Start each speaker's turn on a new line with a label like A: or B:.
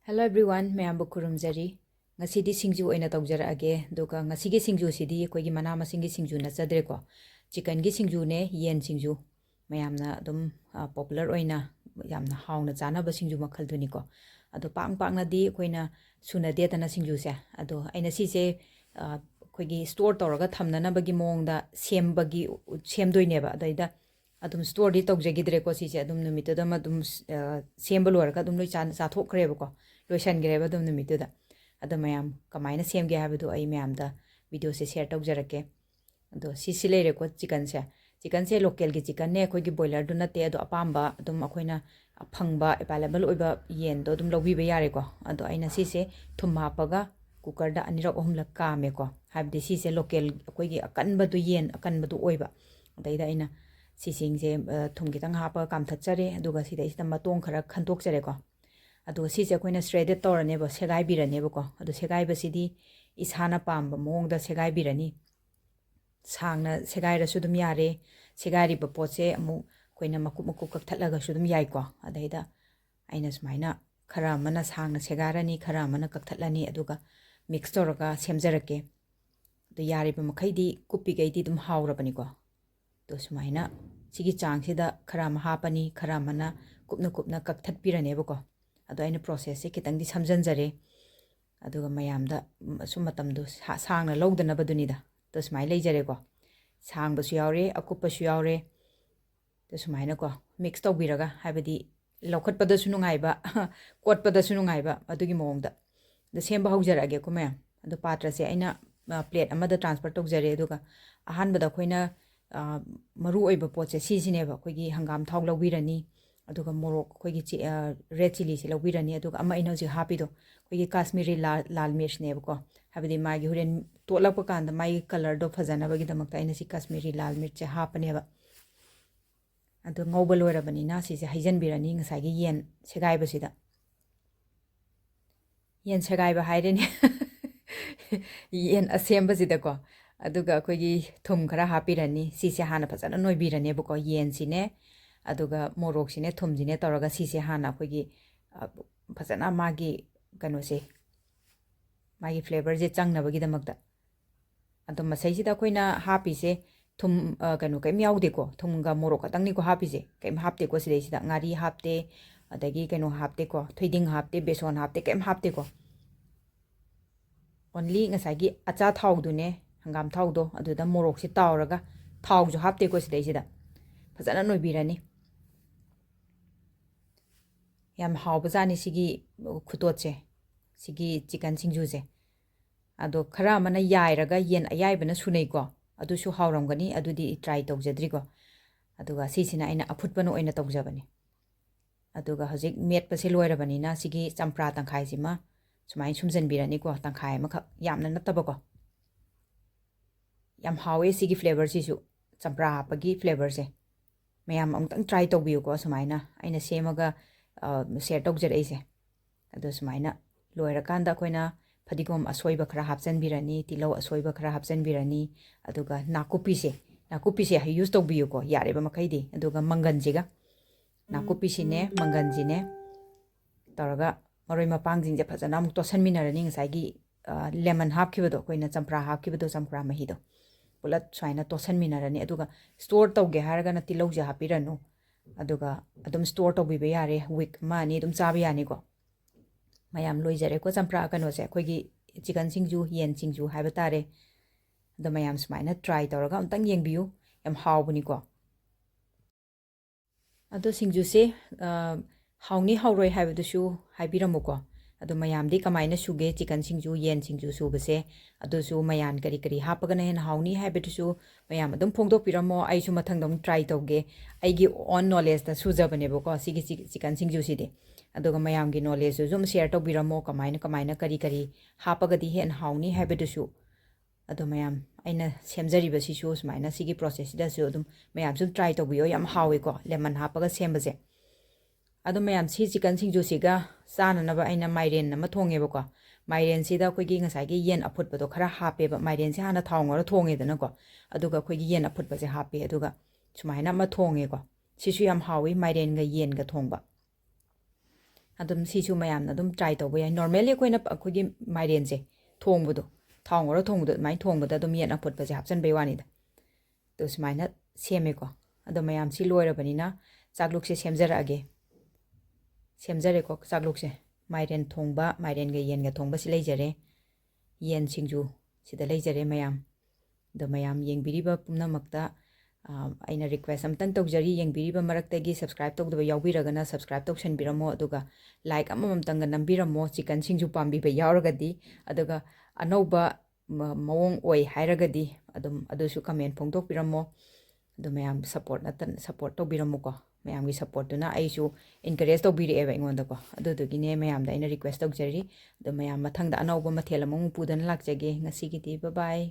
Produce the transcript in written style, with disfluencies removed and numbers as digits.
A: Hello everyone, mayambu kurumjari. Ngasidi singju oina tawjarage, duga ngasigi singju sidi koigi mana masingi singju na chadre ko. Chicken gi singju ne yen singju. Mayamna dum popular oina yamna hauna chana ba singju makhal duni ko. Ado pang na di koina suna de tana singju se. Ado aina si se koigi store tawraga thamna na bagi mong da sem bagi sem doi neba. Daida adum store di tawjagidre ko si se adum numito da madum sem balwar ka adum loi chan sa thok kreba ko. Lotion greba dum numitu da ado mayam kamaina sem ge habidu ai mayam da video se share tawjarake ado si leire ko chicken se local gi chicken ne khoi gi boiler du na te ado apamba dum akoina phangba available oiba yen do dum lobi be yare ko ado aina si se thum hapaga cooker da anirok ohumla ka me ko habdi si se local khoi gi akan ba du yen akan ba du oiba daida aina si sing se thum gi tang hapa kam thachare aduga si dai sta matong khara khantok chare ko ado si se koina shredded torane ba segai birane ba ko ado segai ba sidi ishana pamba mong da segai birani sangna segai ra sudum yare segai ri ba poche amu koina makup kak thatlaga sudum yai ko adaida aina smaina khara mana sangna segarani khara mana kak thatlani aduga mix toraga semjarake do yare ba makhaidi kupi gaidi dum haurabani ko to smaina sigi changsida khara ma hapani khara mana kupna kak thatpirane ba ko ado aina process se kitang di samjanjare aduga mayamda sumatam du sangna lawdana badunida to smai leijare ko sang basu yaure akupa su yaure to smaina ko mix tawbiraga habadi lokhat pada su nungai ba kot pada su nungai ba adugi mongda the semba haujarage ko mayam ado patra se aina plate amada transfer tawjare aduga ahan bada khoina maru oiba poche si sineba koigi hangam thau lawbirani aduga morok koigi red chili si lawbirani aduga ama ina ji hapido koigi kashmiri lal mirch ne ko habidi magi huren tolakpa kanda mai color do phajana bagi damakta ina si kashmiri lal mirch hapane ba adu ngobal werabani na si se haijan birani ngasai gi yen segai ba sida yen segai ba haireni yen assemba sida ko aduga koigi thum khara hapirani si se hana phajana noibirani ba ko yen sine aduga morok sine thum jine tawraga si se hana koigi phajana magi kano se magi flavor je changna bagi damakta ado masai sida koina hapi se thum kano kai miaude ko thum ga morok atang ni ko hapi se kai hapte ko sidai sida ngari hapte adagi kano hapte ko thoiding hapte beson hapte kai hapte ko only ngasagi acha thau du ne hangam thau do aduda morok si tawraga thau jo hapte ko sidai sida phajana noibirani yam haubajani sigi khutotche sigi chicken singju se ado khara mana yairaga yen ayai bana sunai ko adu su hauramgani adudi try tawjadri ko aduga sisina aina afut bana oina tawjabani aduga hojik met pase loirabani na sigi champra tangkhai sima sumai sumjan birani ko tangkhai makha yamna nataba ko yam hawe sigi flavor sisu champra hapagi flavor se mayam amtang try tawbiu ko sumaina aina semaga share tawjar aise ado sumaina loirakanda koina fadigom asoiba khara hapjan birani tilau asoiba khara hapjan birani aduga nakupi se ha use tawbiu ko yare ba makhaidi aduga manganjiga nakupi sine manganjine taraga maroi mapang jingje phajana amuk to sanminarani ngasai lemon hapkibado koina champra hapkibado champra mahido pulat swaina to sanminarani aduga store tawge haraga na tilau ja hapiranu aduga adum store tawbibe yare week mani dum chabi yani ko mayam loijare ko champra kano se koigi chicken singju yen singju haibatare the mayam smaina try tawraga amtang yengbiu yam hawbuni ko ado singju se hawni hawroi haibadusu haibiramu ko ado mayam di kamaina suge chicken singju yen singju subase ado su mayan kari hapagana hen hawni haibadusu mayam adum phongdok piramo ai su mathangdom try tawge aigi on knowledge da sujabane ko sigi chicken singju sidi aduga mayam gi knowledge zum share tawbiramo kamaina kari hapagadi hen hawni haibadusu ado mayam aina semjari basi su smaina sigi process da su dum mayam su try tawbiyo yam hawe ko lemon hapaga sembaje ado mayam si chicken singju siga sana na ba aina mairen na ma thonge ba ko mairen sida ko gi ngasai gi yen afut ba do khara hape ba mairen si hana thong ngora thonge dana ko aduga ko gi yen afut ba je hape aduga sumaina ma thonge ko sisu yam hawe mairen ga yen ga thongba ꯑꯗꯨꯝ ꯁꯤꯁꯨ ꯃꯌꯥꯝꯅ ꯑꯗꯨꯝ try ꯇꯧꯕ ꯌꯥꯏ normally ꯑꯩꯈꯣꯏꯒꯤ ꯃꯥꯏꯔꯦꯟꯁꯦ ꯊꯣꯡꯕꯗꯣ ꯊꯥꯎ ꯉꯧꯔ ꯊꯣꯡꯕꯗꯣ ꯑꯗꯨꯃꯥꯏꯅ ꯊꯣꯡꯕꯗ ꯑꯗꯨꯝ ꯌꯦꯟ ꯑꯐꯨꯠꯄꯁꯦ ꯍꯥꯞꯆꯤꯟꯕꯩ ꯋꯥꯅꯤꯗ ꯑꯗꯣ ꯁꯨꯃꯥꯏꯅ ꯁꯦꯝꯃꯦꯀꯣ ꯑꯗꯣ ꯃꯌꯥꯝ ꯁꯤ ꯂꯣꯏꯔꯕꯅꯤꯅ ꯆꯥꯛꯂꯨꯛꯁꯦ ꯁꯦꯝꯖꯔꯛꯑꯒꯦ ꯁꯦꯝꯖꯔꯦꯀꯣ ꯆꯥꯛꯂꯨꯛꯁꯦ ꯃꯥꯏꯔꯦꯟ ꯊꯣꯡꯕ ꯃꯥꯏꯔꯦꯟꯒ ꯌꯦꯟꯒ ꯊꯣꯡꯕꯁꯤ ꯂꯩꯖꯔꯦ ꯌꯦꯟ ꯁꯤꯡꯖꯨ ꯁꯤꯗ ꯂꯩꯖꯔꯦ ꯃꯌꯥꯝ ꯑꯗꯣ ꯃꯌꯥꯝ ꯌꯦꯡꯕꯤꯔꯤꯕ ꯄꯨꯝꯅꯃꯛꯇ ꯑꯩꯅ ꯔꯤꯀ꯭ꯋꯦꯁ ꯑꯃꯇꯪ ꯇꯧꯖꯔꯤ ꯌꯦꯡꯕꯤꯔꯤꯕ ꯃꯔꯛꯇꯒꯤ ꯁꯕꯁꯀ꯭ꯔꯥꯏꯕ ꯇꯧꯗꯕ ꯌꯥꯎꯕꯤꯔꯒꯅ ꯁꯕꯁꯀ꯭ꯔꯥꯏꯕ ꯇꯧꯁꯟꯕꯤꯔꯝꯃꯣ ꯑꯗꯨꯒ ꯂꯥꯏꯛ ꯑꯃꯃꯝꯇꯪꯒ ꯅꯝꯕꯤꯔꯝꯃꯣ ꯆꯤꯀꯟ ꯁꯤꯡꯖꯨ ꯄꯥꯝꯕꯤꯕ ꯌꯥꯎꯔꯒꯗꯤ ꯑꯗꯨꯒ ꯑꯅꯧꯕ ꯃꯑꯣꯡ ꯑꯣꯏ ꯍꯥꯏꯔꯒꯗꯤ ꯑꯗꯨꯝ ꯑꯗꯨꯁꯨ ꯀꯃꯦꯟ ꯐꯣꯡꯗꯣꯛꯄꯤꯔꯝꯃꯣ ꯑꯗꯨ ꯃꯌꯥꯝ ꯁꯞꯄꯣꯔꯠ ꯇꯧꯕꯤꯔꯝꯃꯨꯀꯣ ꯃꯌꯥꯝꯒꯤ ꯁꯞꯄꯣꯔꯠꯇꯨꯅ ꯑꯩꯁꯨ ꯏꯟꯀꯔꯦꯖ ꯇꯧꯕꯤꯔꯛꯑꯦꯕ ꯑꯩꯉꯣꯟꯗꯀꯣ ꯑꯗꯨꯗꯨꯒꯤꯅꯦ ꯃꯌꯥꯝꯗ ꯑꯩꯅ ꯔꯤꯀ꯭ꯋꯦꯁ ꯇꯧꯖꯔꯤ ꯑꯗꯣ ꯃꯌꯥꯝ ꯃꯊꯪꯗ ꯑꯅꯧꯕ ꯃꯊꯦꯜ ꯑꯃꯃꯨꯛ ꯄꯨꯗꯨꯅ ꯂꯥꯛꯆꯒꯦ ꯉꯁꯤꯒꯤꯗꯤ ꯕꯥꯏ